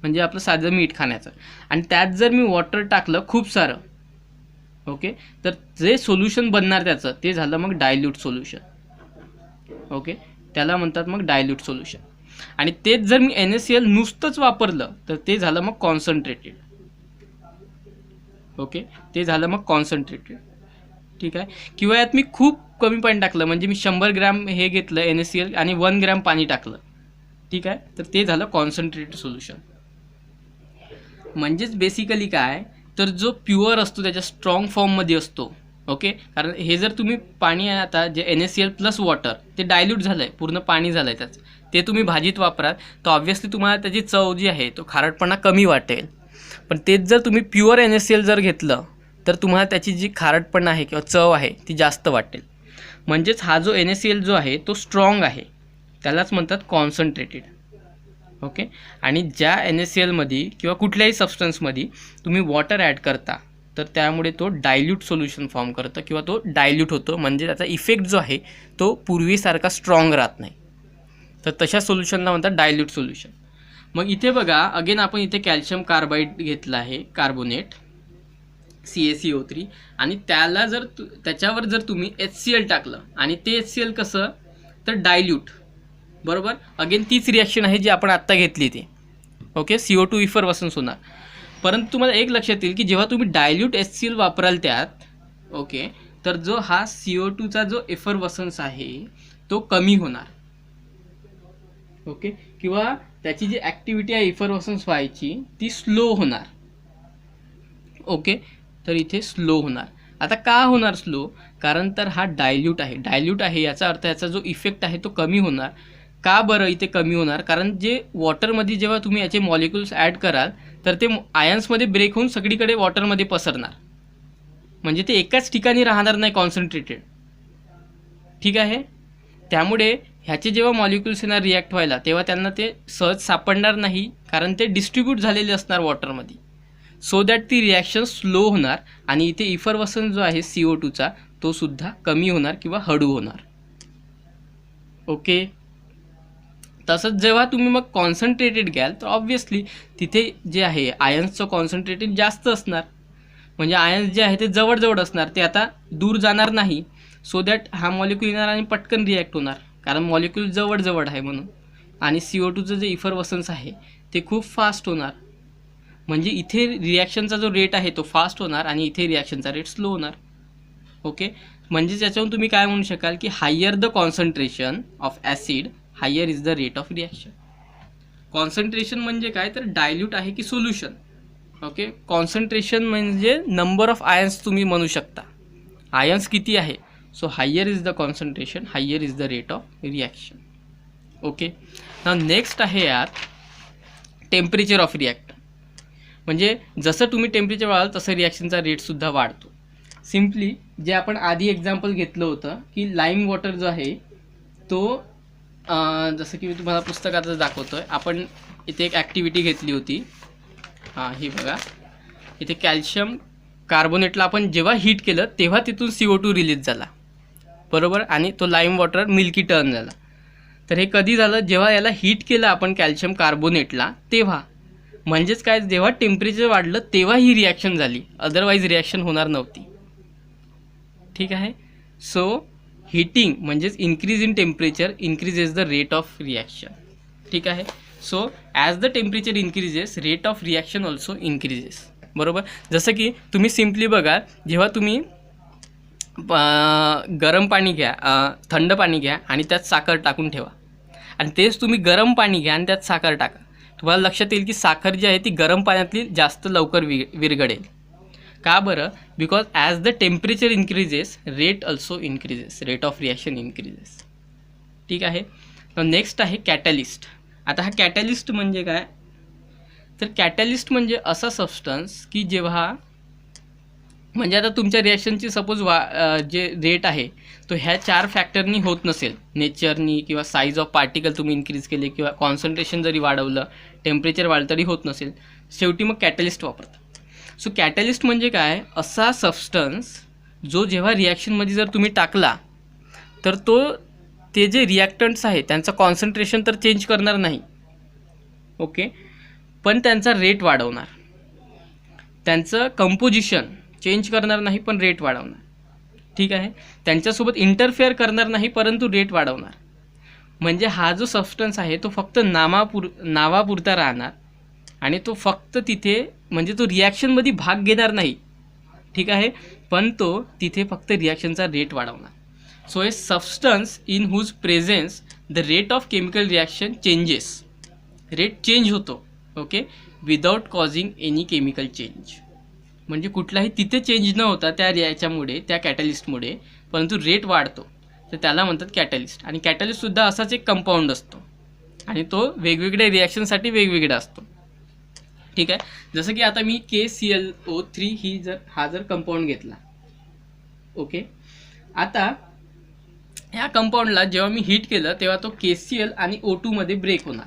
म्हणजे आपलं साधं मीठ खाण्याचं, आणि त्यात जर मी वॉटर टाकलं खूप सारं. ओके, तर जे सोल्युशन बनणार त्याचं ते झालं मग डायल्यूट सोल्युशन. ओके, त्याला म्हणतात मग डायल्यूट सोल्युशन. आणि तेच जर मी NaCl नुसतंच वापरलं तर ते झालं मग कॉन्सन्ट्रेटेड. ओके, ते झालं मग कॉन्सन्ट्रेटेड. ठीक आहे, किंवा यात मी खूप कमी पाणी टाकलं, म्हणजे मी 100 ग्रॅम हे घेतलं NaCl आणि 1 ग्रॅम पाणी टाकलं. ठीक आहे, तर ते झालं कॉन्सन्ट्रेटेड सोल्युशन. म्हणजेच बेसिकली काय, तर जो प्युअर असतो त्याच्या स्ट्रॉंग फॉर्ममध्ये असतो. ओके, कारण हे जर तुम्ही पाणी आहे आता जे NaCl प्लस वॉटर ते डायल्यूट झालं आहे, पूर्ण पाणी झालं आहे त्याचं, ते तुम्ही भाजीत वापराल तर ऑब्व्हियसली तुम्हाला त्याची चव जी आहे तो खारटपणा कमी वाटेल. पण तेच जर तुम्ही प्युअर NaCl जर घेतलं तर तुम्हाला त्याची जी खारटपणा आहे किंवा चव आहे ती जास्त वाटेल. म्हणजेच हा जो NaCl जो आहे तो स्ट्रॉंग आहे, त्यालाच म्हणतात कॉन्सन्ट्रेटेड. ओके, आणि ज्या NaClमध्ये किंवा कुठल्याही सबस्टन्समध्ये तुम्ही वॉटर ॲड करता तर त्यामुळे तो डायल्यूट सोल्युशन फॉर्म करतं किंवा तो डायल्यूट होतो, म्हणजे त्याचा इफेक्ट जो आहे तो पूर्वीसारखा स्ट्रॉंग राहत नाही. तर तशा सोल्युशनला म्हणतात डायल्यूट सोल्युशन. मग इथे बघा अगेन आपण इथे कॅल्शियम कार्बाईड घेतला आहे, कार्बोनेट CaCO3, आणि त्याला जर त्याच्यावर जर तुम्ही HCl टाकलं आणि ते HCl कसं तर डायल्यूट, बरोबर. अगेन तीच रिॲक्शन आहे जी आपण आत्ता घेतली ती. ओके, CO2 इफरवसन्स होणार. परंतु तुम्हाला एक लक्षात येईल की जेव्हा तुम्ही डायल्यूट HCl वापराल त्यात, ओके, तर जो हा CO2चा जो इफरवसन्स आहे तो कमी होणार. ओके, किंवा त्याची जी ॲक्टिव्हिटी आहे इफरवसन्स व्हायची ती स्लो होणार. ओके, तर इथे स्लो होणार. आता का होणार स्लो, कारण तर हा डायल्यूट आहे याचा अर्थ याचा जो इफेक्ट आहे तो कमी होणार. का बरं इथे कमी होणार, कारण जे वॉटरमध्ये जेव्हा तुम्ही याचे मॉलिक्युल्स ॲड कराल तर ते आयन्समध्ये ब्रेक होऊन सगळीकडे वॉटरमध्ये पसरणार, म्हणजे ते एकाच ठिकाणी राहणार नाही कॉन्सन्ट्रेटेड. ठीक आहे, त्यामुळे ह्याचे जेव्हा मॉलिक्युल्स येणार रिॲक्ट व्हायला तेव्हा त्यांना ते सहज सापडणार नाही, कारण ते डिस्ट्रीब्यूट झालेले असणार वॉटरमध्ये. सो दॅट ती रिॲक्शन स्लो होणार आणि इथे इफरवसन जो आहे CO2चा तो सुद्धा कमी होणार किंवा हळू होणार. ओके. तसंच जेव्हा तुम्ही मग कॉन्सन्ट्रेटेड घ्याल तर ऑब्व्हियसली तिथे जे आहे आयन्सचं कॉन्सन्ट्रेटेड जास्त असणार, म्हणजे आयन्स जे आहे ते जवळजवळ असणार, ते आता दूर जाणार नाही. सो दॅट हा मॉलिक्यूल येणार आणि पटकन रिॲक्ट होणार, कारण मॉलिक्यूल जवळजवळ आहे म्हणून. आणि CO2चं जे इफरवसन्स आहे ते खूप फास्ट होणार, म्हणजे इथे रिॲक्शनचा जो रेट आहे तो फास्ट होणार आणि इथे रिॲक्शनचा रेट स्लो होणार. ओके. म्हणजे त्याच्यावरून तुम्ही काय म्हणू शकाल की higher the concentration of acid higher is the rate of reaction. Concentration म्हणजे काय तर डायल्यूट आहे की सोल्युशन. ओके. कॉन्सन्ट्रेशन म्हणजे नंबर ऑफ आयन्स तुम्ही म्हणू शकता, आयन्स किती आहे. So higher is the concentration higher is the rate of reaction. Okay. Next आहे यात टेम्परेचर ऑफ रिॲक्ट. म्हणजे जसं तुम्ही टेम्परेचर वाढाल तसं रिॲक्शनचा रेटसुद्धा वाढतो. सिम्पली जे आपण आधी एक्झाम्पल घेतलं होतं की लाईम वॉटर जो आहे तो जसं की मी तुम्हाला पुस्तकातच दाखवतो आहे. आपण इथे एक ॲक्टिव्हिटी घेतली होती. हां, ही बघा, इथे कॅल्शियम कार्बोनेटला आपण जेव्हा हीट केलं तेव्हा तिथून CO2 रिलीज झाला, बरोबर, आणि तो लाईम वॉटर मिल्की टर्न झाला. तर हे कधी झालं, जेव्हा याला हीट केलं आपण कॅल्शियम कार्बोनेटला तेव्हा. म्हणजेच काय, जेव्हा टेम्परेचर वाढलं तेव्हा ही रिॲक्शन झाली, अदरवाईज रिॲक्शन होणार नव्हती. ठीक आहे. सो हीटिंग म्हणजेच increase in temperature increases the rate of reaction. ठीक आहे. So as the temperature increases rate of reaction also increases, बरोबर. जसं की तुम्ही सिम्पली बघा, जेव्हा तुम्ही गरम पाणी घ्या, थंड पाणी घ्या आणि त्यात साखर टाकून ठेवा, आणि तेच तुम्ही गरम पाणी घ्या आणि त्यात साखर टाका, तुम्हाला लक्षात येईल की साखर जी आहे ती गरम पाण्यातली जास्त लवकर विरघळेल. का बरं? Because as the temperature increases rate also increases, rate of reaction increases. ठीक आहे. नेक्स्ट आहे कॅटॅलिस्ट. आता हा कॅटॅलिस्ट म्हणजे काय, तर कॅटॅलिस्ट म्हणजे असा सबस्टन्स की जेव्हा, म्हणजे आता तुमच्या रिॲक्शनची सपोज जे रेट आहे तो ह्या 4 फॅक्टरनी होत नसेल, नेचरनी किंवा साईज ऑफ पार्टिकल तुम्ही इन्क्रीज केले किंवा कॉन्सन्ट्रेशन जरी वाढवलं, टेम्परेचर वाढलं तरी होत नसेल, शेवटी मग कॅटॅलिस्ट वापरतात. सो कॅटॅलिस्ट म्हणजे काय, असा सबस्टन्स जो जेव्हा रिॲक्शनमध्ये जर तुम्ही टाकला तर ते जे रिॲक्टंट्स आहे त्यांचं कॉन्सन्ट्रेशन तर चेंज करणार नाही, ओके, पण त्यांचा रेट वाढवणार. त्यांचं कंपोजिशन चेंज करणार नाही पण रेट वाढवणार. ठीक आहे. त्यांच्यासोबत इंटरफेअर करणार नाही परंतु रेट वाढवणार. म्हणजे हा जो सबस्टन्स आहे तो फक्त नावापुरता राहणार आणि तो फक्त तिथे, म्हणजे तो रिॲक्शनमध्ये भाग घेणार नाही. ठीक आहे. पण तो तिथे फक्त रिॲक्शनचा रेट वाढवणार. So a substance in whose presence the rate of chemical reaction changes, rate change होतो, okay, without causing any chemical change. म्हणजे कुठलाही तिथे चेंज न होता त्या याच्यामुळे, त्या कॅटॅलिस्टमुळे, परंतु रेट वाढतो, तर त्याला म्हणतात कॅटॅलिस्ट. आणि कॅटॅलिस्टसुद्धा असाच एक कंपाऊंड असतो आणि तो वेगवेगळ्या रिॲक्शनसाठी वेगवेगळा असतो. ठीक आहे. जसं की आता मी KClO3 हा जर कंपाऊंड घेतला, ओके, आता ह्या कंपाऊंडला जेव्हा मी हीट केलं तेव्हा तो KCl आणि O2 मध्ये ब्रेक होणार.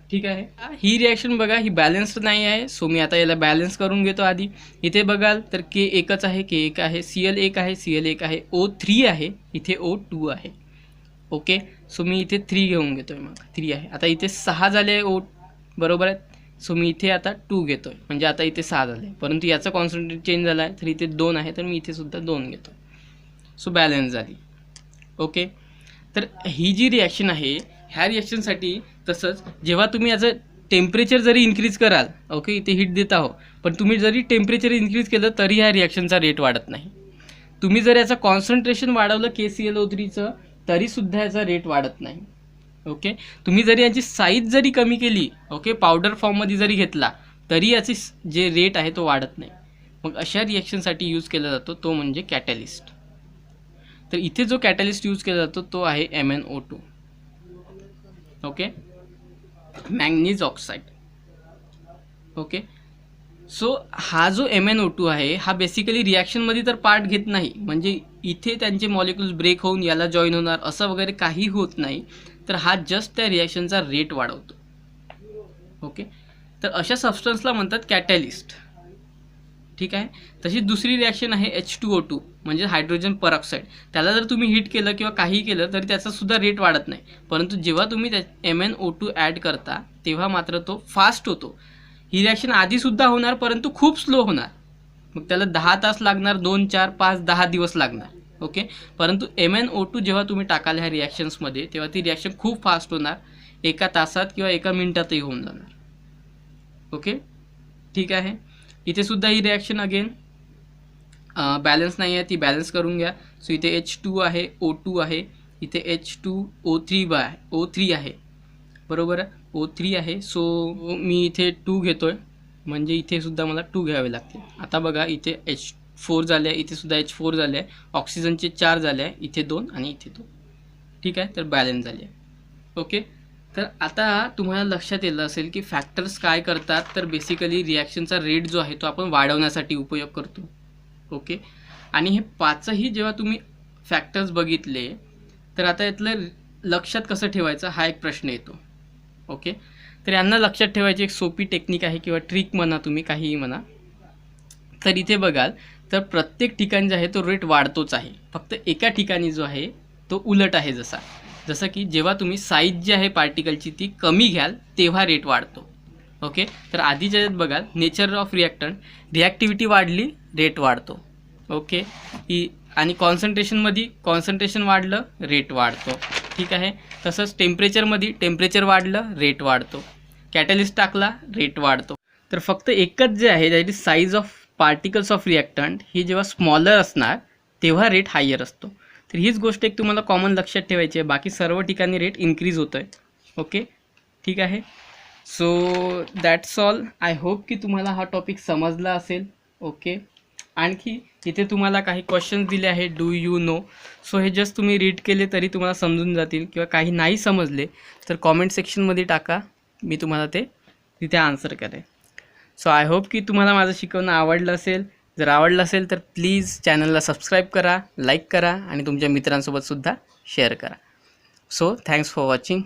ठीक आहे. ही रिॲक्शन बघा, ही बॅलन्स्ड नाही आहे. सो मी आता याला बॅलन्स करून घेतो. आधी इथे बघाल तर K एकच आहे, K एक आहे, Cl एक आहे, Cl एक आहे, O3 आहे, इथे O2 आहे. ओके. सो मी इथे 3 घेऊन घेतो आहे, मग 3 आहे. आता इथे 6 झाले O, बरोबर आहे. सो मी इथे आता 2 घेतो आहे, म्हणजे आता इथे 6 झाले, परंतु याचा कॉन्सन्ट्रेट चेंज झाला आहे, तर इथे 2 आहे, तर मी इथे सुद्धा 2 घेतो. सो बॅलन्स झाली. ओके. तर ही जी रिॲक्शन आहे ह्या रिॲक्शनसाठी, तसंच जेव्हा तुम्ही याचं टेम्परेचर जरी इन्क्रीज कराल, ओके, इथे हीट देत आहो, पण तुम्ही जरी टेम्परेचर इन्क्रीज केलं तरी ह्या रिॲक्शनचा रेट वाढत नाही. तुम्ही जर याचं कॉन्सन्ट्रेशन वाढवलं KClO3चं तरीसुद्धा याचा रेट वाढत नाही. ओके. तुम्ही जरी याची साईज जरी कमी केली, ओके, पावडर फॉर्ममध्ये जरी घेतला तरी याची जे रेट आहे तो वाढत नाही. मग अशा रिॲक्शनसाठी यूज केला जातो तो म्हणजे कॅटॅलिस्ट. तर इथे जो कॅटॅलिस्ट यूज केला जातो तो आहे MnO2, okay, manganese oxide. Okay. So हा जो MnO2 आहे हा बेसिकली रिॲक्शनमध्ये तर पार्ट घेत नाही, म्हणजे इथे त्यांचे मॉलिक्युल्स ब्रेक होऊन याला जॉईन होणार असं वगैरे काही होत नाही, तर हा जस्ट त्या रिॲक्शनचा रेट वाढवतो. ओके, तर अशा सबस्टन्सला म्हणतात कॅटॅलिस्ट. ठीक आहे. तशी दुसरी रिॲक्शन आहे H2O2 म्हणजे हायड्रोजन परऑक्साईड. त्याला जर तुम्ही हीट केलं किंवा काही केलं तरी त्याचा सुद्धा रेट वाढत नाही, परंतु जेव्हा तुम्ही त्या MnO2 ॲड करता तेव्हा मात्र तो फास्ट होतो. ही रिॲक्शन आधीसुद्धा होणार परंतु खूप स्लो होणार, मग त्याला 10 तास लागणार, 2, 4, 5, 10 दिवस लागणार. ओके, परंतु MnO2 जेव्हा तुम्ही टाकाल ह्या रिॲक्शन्समध्ये तेव्हा ती रिॲक्शन खूप फास्ट होणार, 1 तासात किंवा 1 मिनिटातही होऊन जाणार. ओके, ठीक आहे. इथे सुद्धा ही रिॲक्शन अगेन बॅलन्स नाही आहे, ती बॅलन्स करून घ्या. सो इथे H2 आहे, O2 आहे, इथे O3 आहे, बरोबर आहे, O3 आहे. सो मी इथे 2 घेतो आहे, म्हणजे इथे सुद्धा मला 2 घ्यावे लागतील. आता बघा इथे H4 झाले आहे, इथे सुद्धा H4 झाले आहे, ऑक्सिजनचे 4 झाले आहे, इथे 2 आणि इथे 2. ठीक आहे, तर बॅलन्स झाले आहे. ओके, तर आता तुम्हाला लक्षात येलं असेल की फॅक्टर्स काय करतात, तर बेसिकली रिॲक्शनचा रेट जो आहे तो आपण वाढवण्यासाठी उपयोग करतो. ओके, आणि हे 5ही जेव्हा तुम्ही फॅक्टर्स बघितले तर आता यातलं लक्षात कसं ठेवायचं हा एक प्रश्न येतो. ओके, तर यांना लक्षात ठेवायची एक सोपी टेक्निक आहे किंवा ट्रिक म्हणा, तुम्ही काहीही म्हणा. तर इथे बघाल तर प्रत्येक ठिकाणी जे आहे तो रेट वाढतोच आहे, फक्त एका ठिकाणी जो आहे तो उलट आहे. जसं की जेव्हा तुम्ही साईज जी आहे पार्टिकलची ती कमी घ्याल तेव्हा रेट वाढतो. ओके, तर आधीच्या यात बघाल नेचर ऑफ रिॲक्टंट, रिॲक्टिव्हिटी वाढली रेट वाढतो. ओके, आणि कॉन्सन्ट्रेशन वाढलं रेट वाढतो. ठीक आहे, तसंच टेम्परेचर वाढलं रेट वाढतो, कॅटलिस्ट टाकला रेट वाढतो. तर फक्त एकच जे आहे that is size of particles of reactant, ही जेव्हा स्मॉलर असणार तेव्हा रेट हायर असतो. तर हीच गोष्ट एक तुम्हाला कॉमन लक्षात ठेवायची आहे, बाकी सर्व ठिकाणी रेट इन्क्रीज होतो आहे. ओके, ठीक आहे. So that's all. I hope की तुम्हाला हा टॉपिक समजला असेल. ओके, आणखी इथे तुम्हाला काही क्वेश्चन्स दिले आहे, डू यू नो. सो हे जस्ट तुम्ही रीड केले तरी तुम्हाला समजून जातील, किंवा काही नाही समजले तर कॉमेंट सेक्शनमध्ये टाका, मी तुम्हाला ते तिथे आन्सर करेन. सो आय होप की तुम्हाला माझं शिकवणं आवडलं असेल. जर आवडलं असेल तर प्लीज चॅनलला सबस्क्राईब करा, लाईक करा आणि तुमच्या मित्रांसोबतसुद्धा शेअर करा. So thanks for watching.